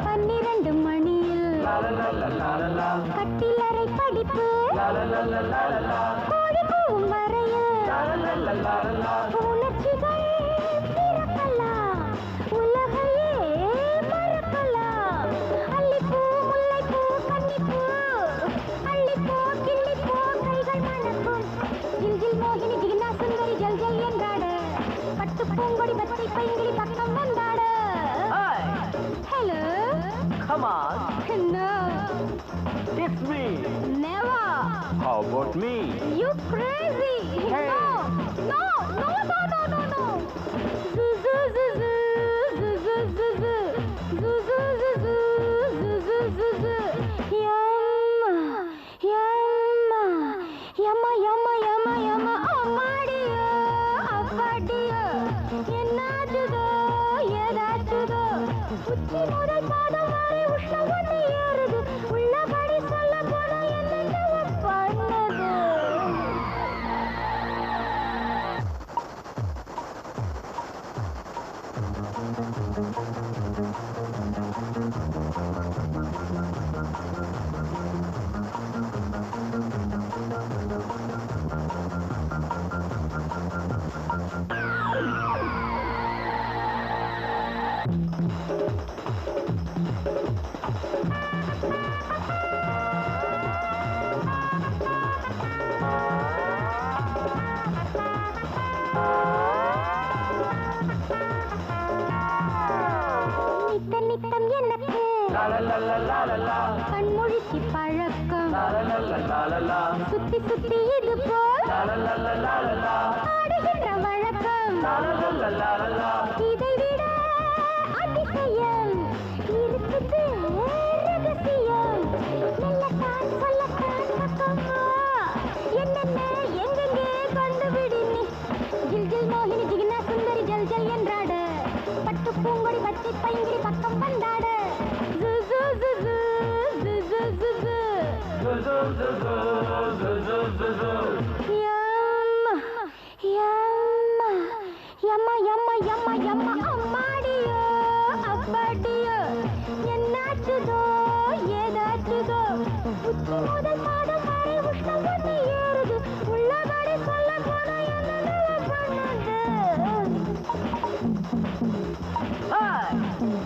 பன்னிரண்டு மணியில் கட்டிலறை படிப்பு கோழி கூவும் வரையில் உணர்ச்சிகள் பிறக்கலாம், உலகையே மறக்கலாம். அல்லிப்பூ முல்லைப்பூ கன்னிப்பூ அள்ளிப்பூ கிள்ளிப்பூ கைகள் மணக்கும். ஜில் ஜில் மோகினி ஜிகினா சுந்தரி ஜல் ஜல் என்றாட பட்டு பூங்கொடி பச்சை பைங்கிளி பக்கம் வந்தாட. Hello. Come on. No. It's me. Never. How about me? You crazy. Hey. No. No. No. No. No. No. No. Zoo zoo zoo zoo zoo zoo zoo zoo zoo zoo zoo zoo zoo zoo zoo. Yamma. Yamma. Yamma. Yamma. Yamma. Yamma. அம்மாடியோ அப்பாடியோ என்னாச்சுதோ ஏதாச்சுதோ உச்சி முதல் பாதம் வரை உஷ்ணம் ஒன்று ஏறுது. உள்ளபடி சொல்ல போன என்னென்னவோ பண்ணது. நித்தம் எனக்கு கண்மொழிக்கு பழக்கம் சுத்தி சுத்தி இது போல் ஆடுகின்ற வழக்கம். இதை விட அதிசயம் இருக்குது ரகசியம். மெல்லத்தான் சொல்லத்தான் பக்கமா என்னென்ன எங்கெங்கே கண்டுபிடி நீ. ஜில் ஜில் மோகினி ஜிகினா சுந்தரி ஜல் ஜல் என்றாட பட்டு பூங்கொடி பச்சை பைங்கிரி பக்கம் வந்தாட. அம்மாடியோ அப்பாடியோ என்னாச்சுதோ ஏதாச்சுதோ உச்சி முதல் பாதம் வரை உஷ்ணம் ஒன்று ஏறுது. உள்ளபடி சொல்ல போன என்னென்னவோ பண்ணது.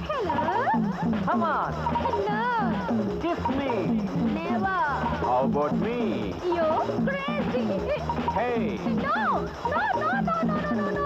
Hello. Come on. No. Kiss me. Never. How about me? You're crazy. Hey. No. No. No. No. No. No. No.